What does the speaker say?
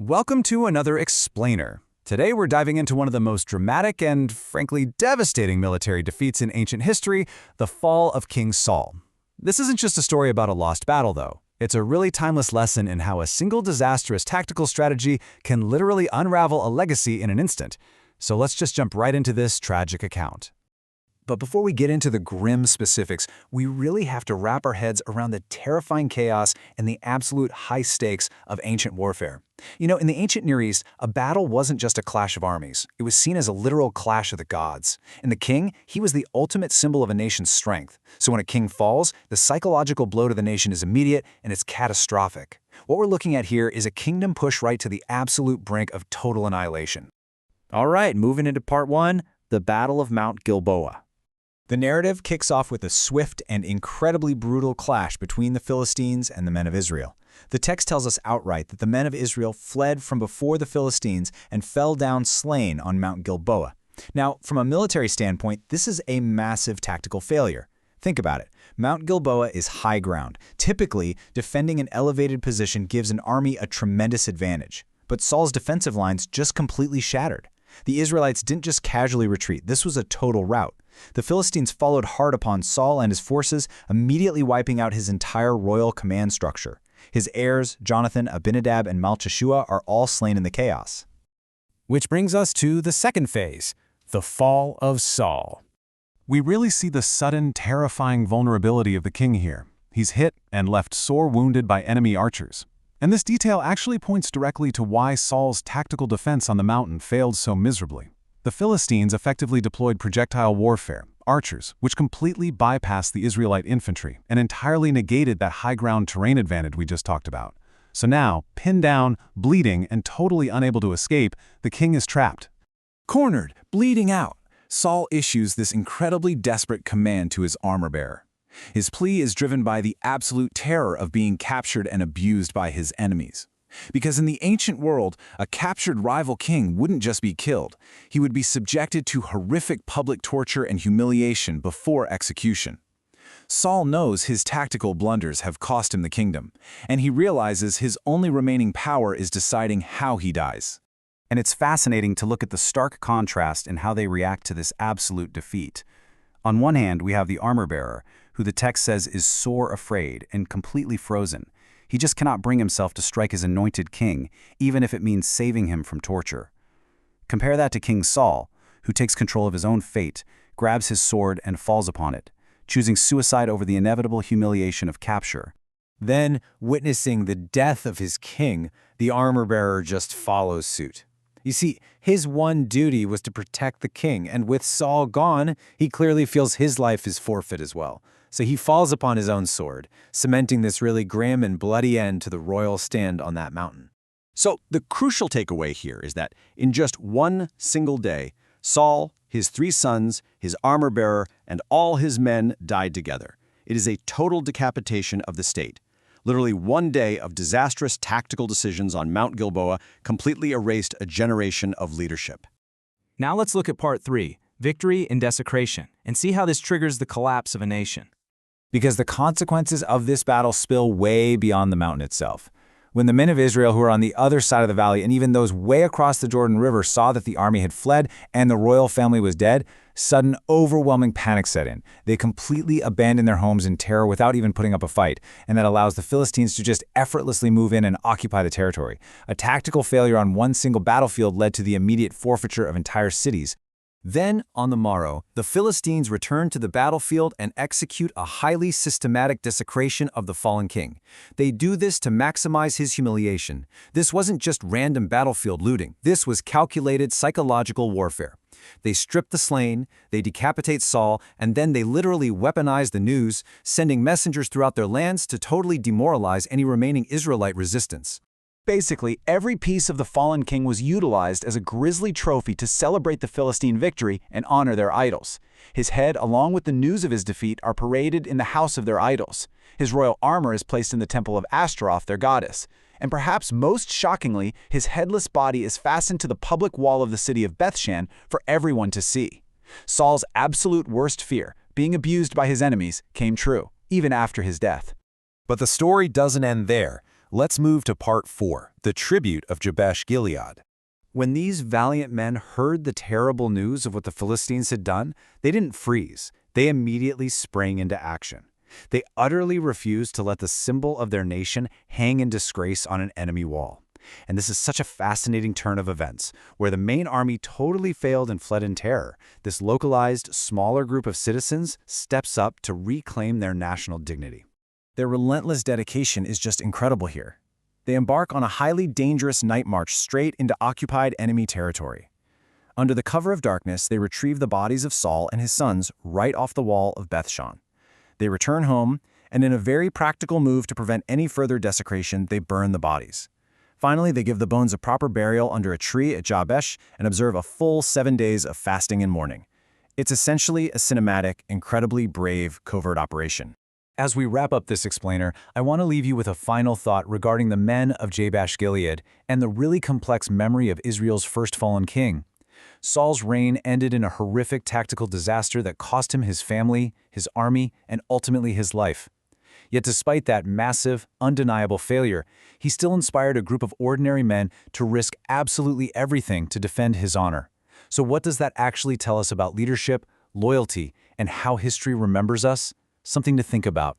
Welcome to another Explainer. Today we're diving into one of the most dramatic and, frankly, devastating military defeats in ancient history, the fall of King Saul. This isn't just a story about a lost battle, though. It's a really timeless lesson in how a single disastrous tactical strategy can literally unravel a legacy in an instant. So let's just jump right into this tragic account. But before we get into the grim specifics, we really have to wrap our heads around the terrifying chaos and the absolute high stakes of ancient warfare. In the ancient Near East, a battle wasn't just a clash of armies. It was seen as a literal clash of the gods. And the king, he was the ultimate symbol of a nation's strength. So when a king falls, the psychological blow to the nation is immediate and it's catastrophic. What we're looking at here is a kingdom pushed right to the absolute brink of total annihilation. All right, moving into part one, the Battle of Mount Gilboa. The narrative kicks off with a swift and incredibly brutal clash between the Philistines and the men of Israel. The text tells us outright that the men of Israel fled from before the Philistines and fell down slain on Mount Gilboa. Now, from a military standpoint, this is a massive tactical failure. Think about it. Mount Gilboa is high ground. Typically, defending an elevated position gives an army a tremendous advantage. But Saul's defensive lines just completely shattered. The Israelites didn't just casually retreat. This was a total rout. The Philistines followed hard upon Saul and his forces, immediately wiping out his entire royal command structure. His heirs, Jonathan, Abinadab, and Malchishua, are all slain in the chaos. Which brings us to the second phase, the fall of Saul. We really see the sudden, terrifying vulnerability of the king here. He's hit and left sore wounded by enemy archers. And this detail actually points directly to why Saul's tactical defense on the mountain failed so miserably. The Philistines effectively deployed projectile warfare, archers, which completely bypassed the Israelite infantry and entirely negated that high-ground terrain advantage we just talked about. So now, pinned down, bleeding, and totally unable to escape, the king is trapped. Cornered, bleeding out, Saul issues this incredibly desperate command to his armor-bearer. His plea is driven by the absolute terror of being captured and abused by his enemies. Because in the ancient world, a captured rival king wouldn't just be killed. He would be subjected to horrific public torture and humiliation before execution. Saul knows his tactical blunders have cost him the kingdom, and he realizes his only remaining power is deciding how he dies. And it's fascinating to look at the stark contrast in how they react to this absolute defeat. On one hand, we have the armor-bearer, who the text says is sore afraid and completely frozen. He just cannot bring himself to strike his anointed king, even if it means saving him from torture. Compare that to King Saul, who takes control of his own fate, grabs his sword and falls upon it, choosing suicide over the inevitable humiliation of capture. Then, witnessing the death of his king, the armor-bearer just follows suit. You see, his one duty was to protect the king, and with Saul gone, he clearly feels his life is forfeit as well. So he falls upon his own sword, cementing this really grim and bloody end to the royal stand on that mountain. So the crucial takeaway here is that in just one single day, Saul, his 3 sons, his armor-bearer, and all his men died together. It is a total decapitation of the state. Literally one day of disastrous tactical decisions on Mount Gilboa completely erased a generation of leadership. Now let's look at part 3, victory and desecration, and see how this triggers the collapse of a nation. Because the consequences of this battle spill way beyond the mountain itself. When the men of Israel who are on the other side of the valley and even those way across the Jordan River saw that the army had fled and the royal family was dead, sudden, overwhelming panic set in. They completely abandoned their homes in terror without even putting up a fight, and that allows the Philistines to just effortlessly move in and occupy the territory. A tactical failure on one single battlefield led to the immediate forfeiture of entire cities. Then, on the morrow, the Philistines return to the battlefield and execute a highly systematic desecration of the fallen king. They do this to maximize his humiliation. This wasn't just random battlefield looting. This was calculated psychological warfare. They strip the slain, they decapitate Saul, and then they literally weaponize the news, sending messengers throughout their lands to totally demoralize any remaining Israelite resistance. Basically, every piece of the fallen king was utilized as a grisly trophy to celebrate the Philistine victory and honor their idols. His head, along with the news of his defeat, are paraded in the house of their idols. His royal armor is placed in the temple of Ashtaroth, their goddess. And perhaps most shockingly, his headless body is fastened to the public wall of the city of Bethshan for everyone to see. Saul's absolute worst fear, being abused by his enemies, came true, even after his death. But the story doesn't end there. Let's move to part 4, the tribute of Jabesh Gilead. When these valiant men heard the terrible news of what the Philistines had done, they didn't freeze. They immediately sprang into action. They utterly refused to let the symbol of their nation hang in disgrace on an enemy wall. And this is such a fascinating turn of events, where the main army totally failed and fled in terror. This localized, smaller group of citizens steps up to reclaim their national dignity. Their relentless dedication is just incredible here. They embark on a highly dangerous night march straight into occupied enemy territory. Under the cover of darkness, they retrieve the bodies of Saul and his sons right off the wall of Bethshan. They return home, and in a very practical move to prevent any further desecration, they burn the bodies. Finally, they give the bones a proper burial under a tree at Jabesh and observe a full 7 days of fasting and mourning. It's essentially a cinematic, incredibly brave, covert operation. As we wrap up this explainer, I want to leave you with a final thought regarding the men of Jabesh Gilead and the really complex memory of Israel's first fallen king. Saul's reign ended in a horrific tactical disaster that cost him his family, his army, and ultimately his life. Yet despite that massive, undeniable failure, he still inspired a group of ordinary men to risk absolutely everything to defend his honor. So what does that actually tell us about leadership, loyalty, and how history remembers us? Something to think about.